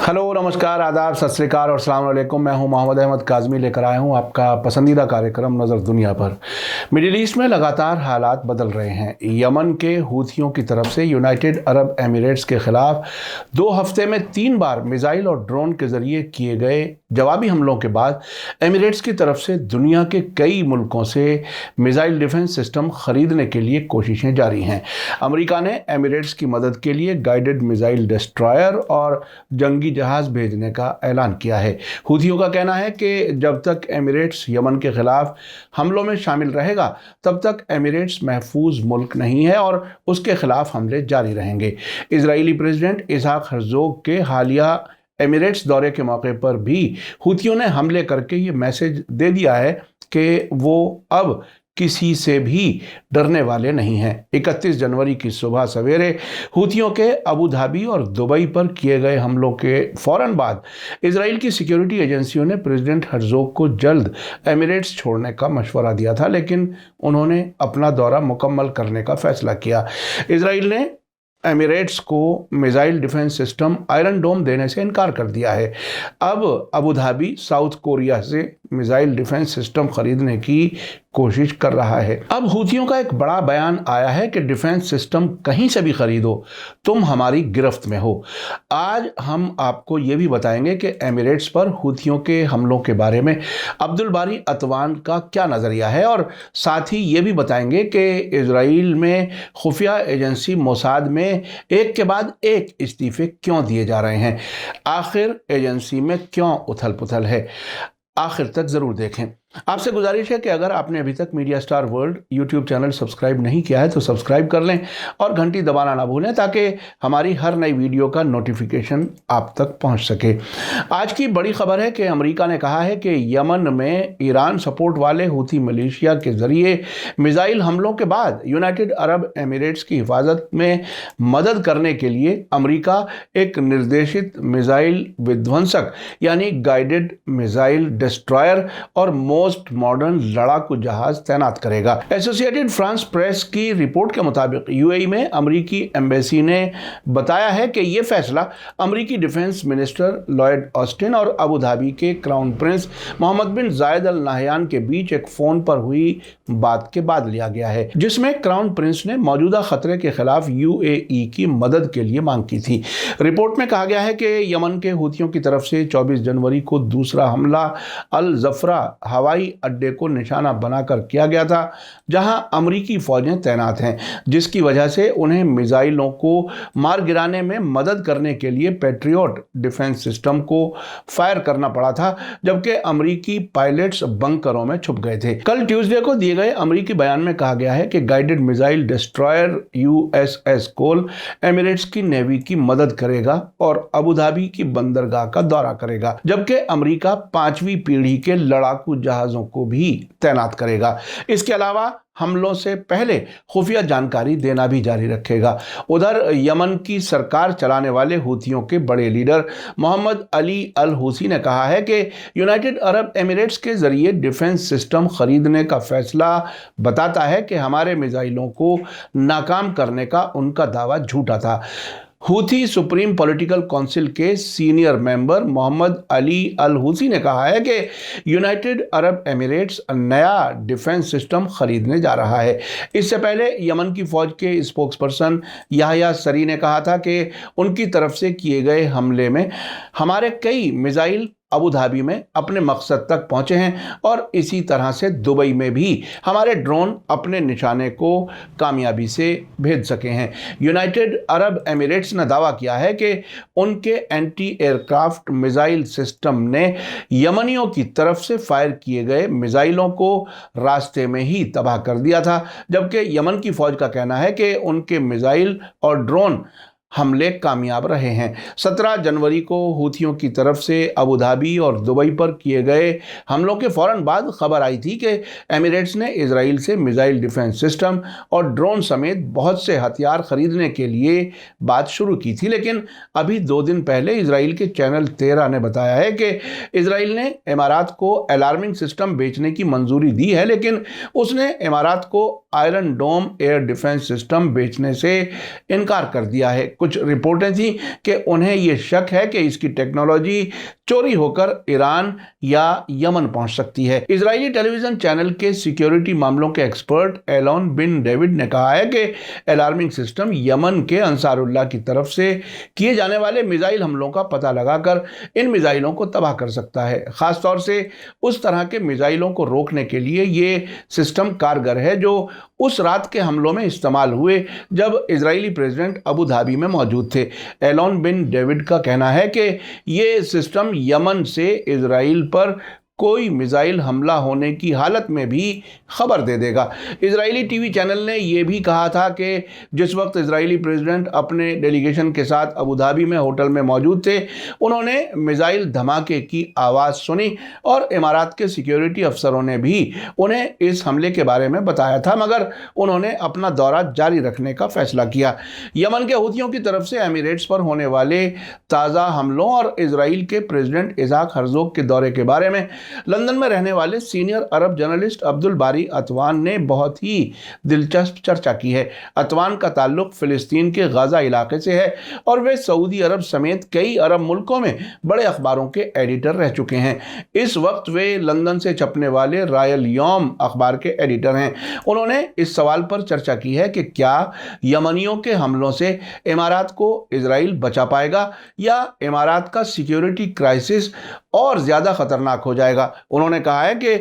Hello, नमस्कार, आदाब, सत श्री अकाल और अस्सलाम वालेकुम। मैं हूं मोहम्मद अहमद काज़मी, लेकर आया हूं आपका पसंदीदा कार्यक्रम नज़र दुनिया पर। मिडिल ईस्ट में लगातार हालात बदल रहे हैं। यमन के हूथियों की तरफ से यूनाइटेड अरब एमिरेट्स के खिलाफ 2 हफ्ते में 3 बार मिसाइल और ड्रोन के जरिए किए गए जवाबी हमलों के बाद एमिरेट्स की तरफ से दुनिया के कई मुल्कों से मिसाइल डिफेंस सिस्टम खरीदने के लिए कोशिशें जारी हैं। अमेरिका ने एमिरेट्स की मदद के लिए गाइडेड मिसाइल डिस्ट्रॉयर और जंगी जहाज भेजने का ऐलान किया है। हूथियों का कहना है कि जब तक एमिरेट्स यमन के खिलाफ हमलों में शामिल रहेगा तब तक एमिरेट्स महफूज मुल्क नहीं है और उसके खिलाफ हमले जारी रहेंगे। इजरायली प्रेसिडेंट इसहाक हर्जोग के हालिया एमिरेट्स दौरे के मौके पर भी हूथियों ने हमले करके ये मैसेज दे दिया है कि वो अब किसी से भी डरने वाले नहीं हैं। 31 जनवरी की सुबह सवेरे हूथियों के अबू धाबी और दुबई पर किए गए हमलों के फौरन बाद इजराइल की सिक्योरिटी एजेंसियों ने प्रेसिडेंट हर्जोग को जल्द एमिरेट्स छोड़ने का मशवरा दिया था, लेकिन उन्होंने अपना दौरा मुकम्मल करने का फैसला किया। इजराइल ने एमिरेट्स को मिसाइल डिफेंस सिस्टम आयरन डोम देने से इनकार कर दिया है। अब अबू धाबी साउथ कोरिया से मिसाइल डिफेंस सिस्टम खरीदने की कोशिश कर रहा है। अब हूथियों का एक बड़ा बयान आया है कि डिफेंस सिस्टम कहीं से भी खरीदो, तुम हमारी गिरफ्त में हो। आज हम आपको ये भी बताएंगे कि एमिरेट्स पर हूथियों के हमलों के बारे में अब्दुल बारी अतवान का क्या नज़रिया है, और साथ ही ये भी बताएंगे कि इजराइल में खुफिया एजेंसी मोसाद में एक के बाद एक इस्तीफे क्यों दिए जा रहे हैं। आखिर एजेंसी में क्यों उथल पुथल है, आखिर तक ज़रूर देखें। आपसे गुजारिश है कि अगर आपने अभी तक media star world YouTube channel subscribe नहीं किया है तो सब्सक्राइब कर लें और घंटी दबाना ना भूलें ताकि हमारी हर नई वीडियो का नोटिफिकेशन आप तक पहुंच सके। आज की बड़ी खबर है कि अमेरिका ने कहा है कि यमन में ईरान सपोर्ट वाले हूथी मिलिशिया के जरिए मिसाइल हमलों के बाद यूनाइटेड अरब एमिरेट्स की हिफाजत में मदद करने के लिए अमेरिका एक निर्देशित मिसाइल विध्वंसक यानी गाइडेड मिसाइल डिस्ट्रॉयर और मोस्ट मॉडर्न लड़ाकू जहाज तैनात करेगा। एसोसिएटेड फ्रांस प्रेस की रिपोर्ट के मुताबिक यूएई में अमेरिकी एम्बेसी ने बताया है कि यह फैसला अमेरिकी डिफेंस मिनिस्टर लॉयड ऑस्टिन और अबू धाबी के क्राउन प्रिंस मोहम्मद बिन जायद अल नाहयान के बीच एक फोन पर हुई बात के बाद लिया गया है, जिसमें क्राउन प्रिंस ने मौजूदा खतरे के खिलाफ यूएई की मदद के लिए मांग की थी। रिपोर्ट में कहा गया है कि यमन के हूथियों की तरफ से 24 जनवरी को दूसरा हमला अल जफरा हवाई अड्डे को निशाना बनाकर किया गया था, जहां अमेरिकी फौजें तैनात हैं, जिसकी वजह से उन्हें मिसाइलों को मार गिराने में मदद करने के लिए पैट्रियट डिफेंस सिस्टम को फायर करना पड़ा था, जबकि अमेरिकी पायलट्स बंकरों में छुप गए थे। कल ट्यूसडे को दिए गए अमेरिकी बयान में कहा गया है कि गाइडेड मिसाइल डिस्ट्रॉयर यूएसएस कोल एमिरेट्स की नेवी की मदद करेगा और अबू धाबी की बंदरगाह का दौरा करेगा, जबकि अमेरिका 5वीं पीढ़ी के लड़ाकू जहाजों को भी तैनात करेगा। इसके अलावा हमलों से पहले खुफिया जानकारी देना भी जारी रखेगा। उधर यमन की सरकार चलाने वाले हूथियों के बड़े लीडर मोहम्मद अली अल हूसी ने कहा है कि यूनाइटेड अरब एमिरेट्स के जरिए डिफेंस सिस्टम खरीदने का फैसला बताता है कि हमारे मिसाइलों को नाकाम करने का उनका दावा झूठा था। हूथी सुप्रीम पॉलिटिकल काउंसिल के सीनियर मेंबर मोहम्मद अली अल हूसी ने कहा है कि यूनाइटेड अरब एमिरेट्स नया डिफेंस सिस्टम खरीदने जा रहा है। इससे पहले यमन की फौज के स्पोक्सपर्सन याह्या सरी ने कहा था कि उनकी तरफ से किए गए हमले में हमारे कई मिसाइल अबू धाबी में अपने मकसद तक पहुंचे हैं और इसी तरह से दुबई में भी हमारे ड्रोन अपने निशाने को कामयाबी से भेज सके हैं। यूनाइटेड अरब एमिरेट्स ने दावा किया है कि उनके एंटी एयरक्राफ्ट मिसाइल सिस्टम ने यमनियों की तरफ से फायर किए गए मिसाइलों को रास्ते में ही तबाह कर दिया था, जबकि यमन की फौज का कहना है कि उनके मिसाइल और ड्रोन हमले कामयाब रहे हैं। 17 जनवरी को हूथियों की तरफ से अबू धाबी और दुबई पर किए गए हमलों के फौरन बाद खबर आई थी कि एमिरेट्स ने इजराइल से मिसाइल डिफेंस सिस्टम और ड्रोन समेत बहुत से हथियार खरीदने के लिए बात शुरू की थी, लेकिन अभी 2 दिन पहले इजराइल के चैनल 13 ने बताया है कि इजराइल ने इमारात को अलार्मिंग सिस्टम बेचने की मंजूरी दी है, लेकिन उसने इमारात को आयरन डोम एयर डिफेंस सिस्टम बेचने से इनकार कर दिया है। कुछ रिपोर्टें थी कि उन्हें यह शक है कि इसकी टेक्नोलॉजी चोरी होकर ईरान या यमन पहुंच सकती है। इजरायली टेलीविजन चैनल के सिक्योरिटी मामलों के एक्सपर्ट एलोन बिन डेविड ने कहा है कि अलार्मिंग सिस्टम यमन के अंसारुल्लाह की तरफ से किए जाने वाले मिसाइल हमलों का पता लगाकर इन मिसाइलों को तबाह कर सकता है। खासतौर से उस तरह के मिसाइलों को रोकने के लिए ये सिस्टम कारगर है जो उस रात के हमलों में इस्तेमाल हुए जब इजरायली प्रेसिडेंट अबू धाबी में मौजूद थे। एलोन बिन डेविड का कहना है कि ये सिस्टम यमन से इजराइल पर कोई मिसाइल हमला होने की हालत में भी खबर दे देगा। इजरायली टीवी चैनल ने यह भी कहा था कि जिस वक्त इजरायली प्रेसिडेंट अपने डेलीगेशन के साथ अबू धाबी में होटल में मौजूद थे, उन्होंने मिसाइल धमाके की आवाज़ सुनी और इमारात के सिक्योरिटी अफसरों ने भी उन्हें इस हमले के बारे में बताया था, मगर उन्होंने अपना दौरा जारी रखने का फैसला किया। यमन के हूथियों की तरफ से एमिरेट्स पर होने वाले ताज़ा हमलों और इजराइल के प्रेसिडेंट इसाक हर्जोग के दौरे के बारे में लंदन में रहने वाले सीनियर अरब जर्नलिस्ट अब्दुल बारी अतवान ने बहुत ही दिलचस्प चर्चा की है। अतवान का ताल्लुक फिलिस्तीन के गाजा इलाके से है और वे सऊदी अरब समेत कई अरब मुल्कों में बड़े अखबारों के एडिटर रह चुके हैं। इस वक्त वे लंदन से छपने वाले रायल यौम अखबार के एडिटर हैं। उन्होंने इस सवाल पर चर्चा की है कि क्या यमनियों के हमलों से इमारात को इजराइल बचा पाएगा या इमारात का सिक्योरिटी क्राइसिस और ज़्यादा खतरनाक हो जाएगा। उन्होंने कहा है कि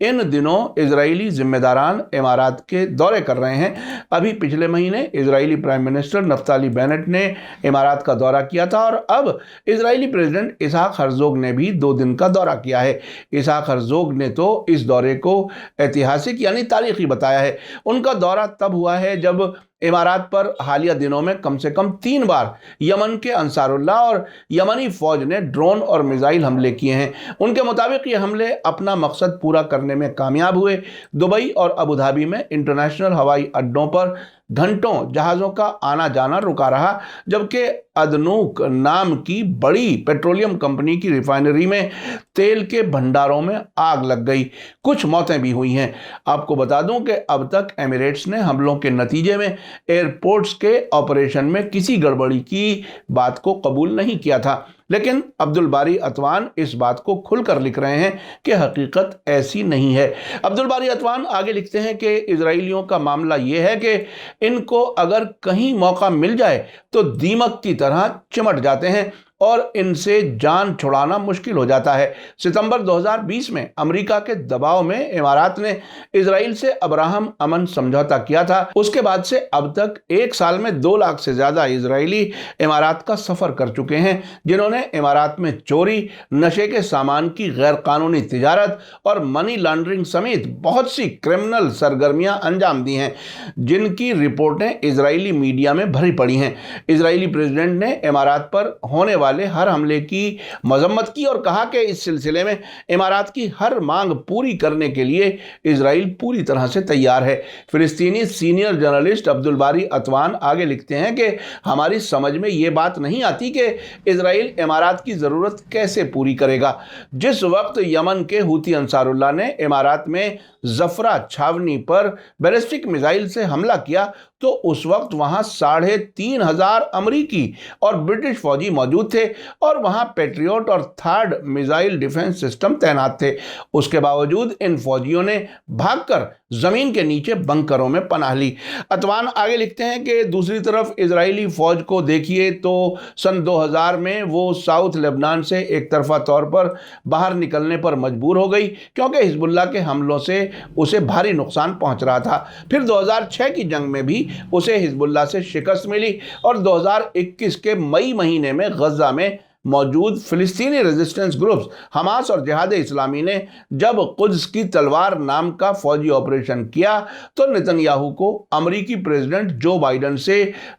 इन दिनों इजरायली जिम्मेदारान इमारात के दौरे कर रहे हैं। अभी पिछले महीने Israeli prime minister Naftali Bennett ने इमारात का दौरा किया था और अब इजरायली प्रेसिडेंट इसाक हर्जोग ने भी 2 दिन का दौरा किया है। इसाक हर्जोग ने तो इस दौरे को ऐतिहासिक यानी तारीखी बताया है। उनका दौरा तब हुआ है जब इमारात पर हालिया दिनों में कम से कम 3 बार यमन के अंसारुल्लाह और यमनी फौज ने ड्रोन और मिसाइल हमले किए हैं। उनके मुताबिक ये हमले अपना मकसद पूरा करने में कामयाब हुए। दुबई और अबू धाबी में इंटरनेशनल हवाई अड्डों पर घंटों जहाज़ों का आना जाना रुका रहा, जबकि अदनूक नाम की बड़ी पेट्रोलियम कंपनी की रिफाइनरी में तेल के भंडारों में आग लग गई। कुछ मौतें भी हुई हैं। आपको बता दूं कि अब तक एमिरेट्स ने हमलों के नतीजे में एयरपोर्ट्स के ऑपरेशन में किसी गड़बड़ी की बात को कबूल नहीं किया था, लेकिन अब्दुल बारी अतवान इस बात को खुलकर लिख रहे हैं कि हकीकत ऐसी नहीं है। अब्दुल बारी अतवान आगे लिखते हैं कि इजरायलियों का मामला यह है कि इनको अगर कहीं मौका मिल जाए तो दीमक की तरह चिमट जाते हैं और इनसे जान छुड़ाना मुश्किल हो जाता है। सितंबर 2020 में अमेरिका के दबाव में इमारात ने इजराइल से अब्राहम अमन समझौता किया था। उसके बाद से अब तक 1 साल में 2 लाख से ज़्यादा इजरायली इमारात का सफ़र कर चुके हैं, जिन्होंने इमारात में चोरी, नशे के सामान की गैर कानूनी तिजारत और मनी लॉन्ड्रिंग समेत बहुत सी क्रिमिनल सरगर्मियां अंजाम दी हैं, जिनकी रिपोर्टें इजरायली मीडिया में भरी पड़ी हैं। इजरायली प्रेसिडेंट ने इमारात पर होने वाले हर हमले की मजम्मत की और कहा कि इस सिलसिले में इमारात की हर मांग पूरी करने के लिए इजराइल पूरी तरह से तैयार है। फिलिस्तीनी सीनियर जर्नलिस्ट अब्दुल बारी अतवान आगे लिखते हैं कि हमारी समझ में ये बात नहीं आती कि इजराइल इमारात की ज़रूरत कैसे पूरी करेगा। जिस वक्त यमन के हूती अंसारुल्लाह ने इमारात में जफरा छावनी पर बैलिस्टिक मिसाइल से हमला किया तो उस वक्त वहां 3,500 अमरीकी और ब्रिटिश फौजी मौजूद थे और वहां पेट्रियट और थर्ड मिसाइल डिफेंस सिस्टम तैनात थे। उसके बावजूद इन फौजियों ने भागकर जमीन के नीचे बंकरों में पनाह ली। अतवान आगे लिखते हैं कि दूसरी तरफ इजरायली फौज को देखिए तो सन 2000 में वो साउथ लेबनान से एक तरफा तौर पर बाहर निकलने पर मजबूर हो गई क्योंकि हिजबुल्लाह के हमलों से उसे भारी नुकसान पहुंच रहा था। फिर 2006 की जंग में भी उसे हिजबुल्लाह से शिकस्त मिली और 2021 के मई महीने में गजा में मौजूद फिलिस्तीनी रेजिस्टेंस ग्रुप्स हमास और जिहाद इस्लामी ने जब कुद्स की तलवार नाम का फौजी ऑपरेशन किया तो नेतन्याहू को अमेरिकी प्रेसिडेंट जो बाइडन से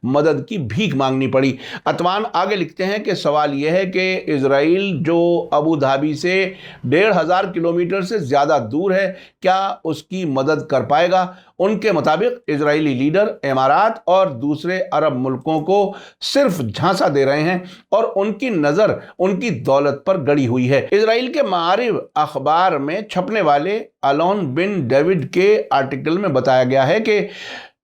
मदद की भीख मांगनी पड़ी। अतवान आगे लिखते हैं कि सवाल यह है कि इजराइल जो अबू धाबी से 1,500 किलोमीटर से ज़्यादा दूर है, क्या उसकी मदद कर पाएगा? उनके मुताबिक इजरायली लीडर इमारात और दूसरे अरब मुल्कों को सिर्फ झांसा दे रहे हैं और उनकी नज़र उनकी दौलत पर गड़ी हुई है। इजराइल के मारिफ अखबार में छपने वाले एलोन बिन डेविड के आर्टिकल में बताया गया है कि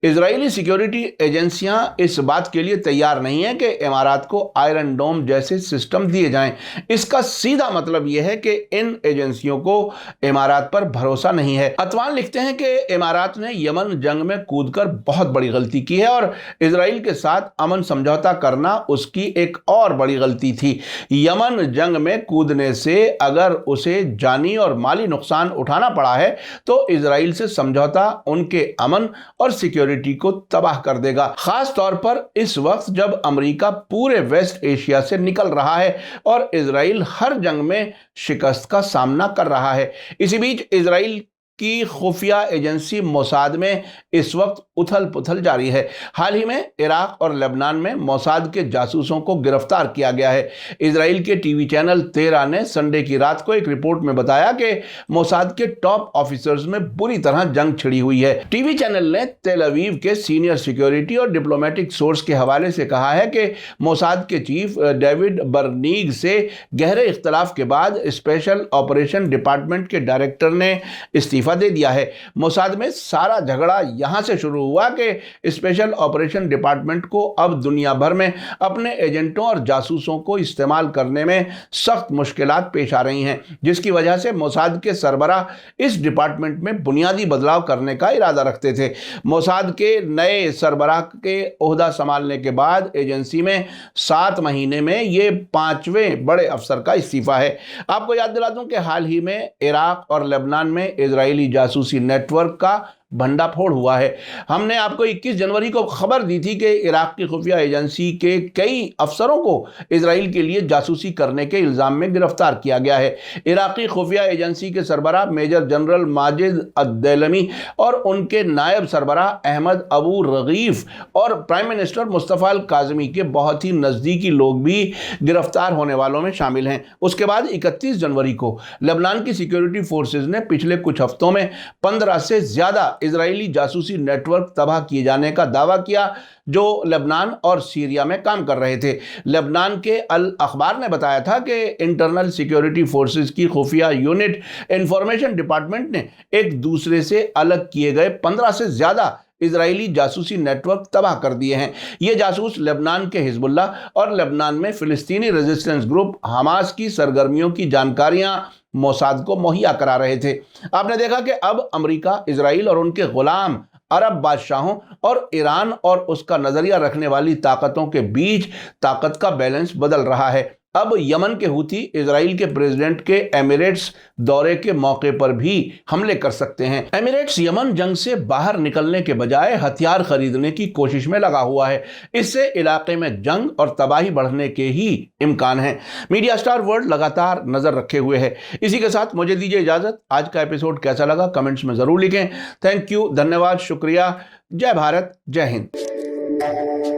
इजरायली सिक्योरिटी एजेंसियां इस बात के लिए तैयार नहीं है कि इमारात को आयरन डोम जैसे सिस्टम दिए जाएं। इसका सीधा मतलब यह है कि इन एजेंसियों को इमारात पर भरोसा नहीं है। अतवान लिखते हैं कि इमारात ने यमन जंग में कूदकर बहुत बड़ी गलती की है और इजराइल के साथ अमन समझौता करना उसकी एक और बड़ी गलती थी। यमन जंग में कूदने से अगर उसे जानी और माली नुकसान उठाना पड़ा है तो इजराइल से समझौता उनके अमन और सिक्योरिटी को तबाह कर देगा, खास तौर पर इस वक्त जब अमेरिका पूरे वेस्ट एशिया से निकल रहा है और इजराइल हर जंग में शिकस्त का सामना कर रहा है। इसी बीच इजराइल की खुफिया एजेंसी मोसाद में इस वक्त उथल पुथल जारी है। हाल ही में इराक और लेबनान में मोसाद के जासूसों को गिरफ्तार किया गया है। इजराइल के टीवी चैनल 13 ने संडे की रात को एक रिपोर्ट में बताया कि मोसाद के टॉप ऑफिसर्स में बुरी तरह जंग छिड़ी हुई है। टीवी चैनल ने तेल अवीव के सीनियर सिक्योरिटी और डिप्लोमेटिक सोर्स के हवाले से कहा है कि मोसाद के चीफ डेविड बर्नीग से गहरे इख्तलाफ के बाद स्पेशल ऑपरेशन डिपार्टमेंट के डायरेक्टर ने इस्तीफा दे दिया है। मोसाद में सारा झगड़ा यहां से शुरू हुआ कि स्पेशल ऑपरेशन डिपार्टमेंट को अब दुनिया भर में अपने एजेंटों और जासूसों को इस्तेमाल करने में सख्त मुश्किलात पेश आ रही हैं, जिसकी वजह से मोसाद के सरबराह इस डिपार्टमेंट में बुनियादी बदलाव करने का इरादा रखते थे। मोसाद के नए सरबराह के ओहदा संभालने के बाद एजेंसी में 7 महीने में ये 5वें बड़े अफसर का इस्तीफा है। आपको याद दिला दूं कि हाल ही में इराक और लेबनान में इजराइली जासूसी नेटवर्क का भंडाफोड़ हुआ है। हमने आपको 21 जनवरी को खबर दी थी कि इराक की खुफिया एजेंसी के कई अफसरों को इजराइल के लिए जासूसी करने के इल्जाम में गिरफ्तार किया गया है। इराकी खुफिया एजेंसी के सरबराह मेजर जनरल माजिद अद-देलमी और उनके नायब सरबराह अहमद अबू रगीफ और प्राइम मिनिस्टर मुस्तफा अल-काज़मी के बहुत ही नज़दीकी लोग भी गिरफ्तार होने वालों में शामिल हैं। उसके बाद 31 जनवरी को लेबनान की सिक्योरिटी फोर्सेज ने पिछले कुछ हफ्तों में 15 से ज़्यादा इजरायली जासूसी नेटवर्क तबाह किए जाने का दावा किया जो लेबनान और सीरिया में काम कर रहे थे। लेबनान के अल अखबार ने बताया था कि इंटरनल सिक्योरिटी फोर्सेस की खुफिया यूनिट इंफॉर्मेशन डिपार्टमेंट ने एक दूसरे से अलग किए गए 15 से ज़्यादा इजरायली जासूसी नेटवर्क तबाह कर दिए हैं। ये जासूस लेबनान के हिजबुल्लाह और लेबनान में फिलिस्तीनी रेजिस्टेंस ग्रुप हमास की सरगर्मियों की जानकारियां मोसाद को मुहैया करा रहे थे। आपने देखा कि अब अमेरिका, इजराइल और उनके गुलाम अरब बादशाहों और ईरान और उसका नजरिया रखने वाली ताकतों के बीच ताकत का बैलेंस बदल रहा है। अब यमन के हूथी इजराइल के प्रेसिडेंट के एमिरेट्स दौरे के मौके पर भी हमले कर सकते हैं। एमिरेट्स यमन जंग से बाहर निकलने के बजाय हथियार खरीदने की कोशिश में लगा हुआ है। इससे इलाके में जंग और तबाही बढ़ने के ही इम्कान है। मीडिया स्टार वर्ल्ड लगातार नजर रखे हुए है। इसी के साथ मुझे दीजिए इजाजत। आज का एपिसोड कैसा लगा कमेंट्स में जरूर लिखें। थैंक यू, धन्यवाद, शुक्रिया। जय भारत, जय हिंद।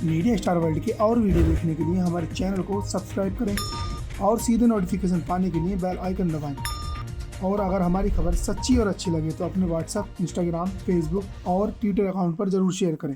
मीडिया स्टार वर्ल्ड के और वीडियो देखने के लिए हमारे चैनल को सब्सक्राइब करें और सीधे नोटिफिकेशन पाने के लिए बेल आइकन दबाएं। और अगर हमारी खबर सच्ची और अच्छी लगे तो अपने व्हाट्सएप, इंस्टाग्राम, फेसबुक और ट्विटर अकाउंट पर जरूर शेयर करें।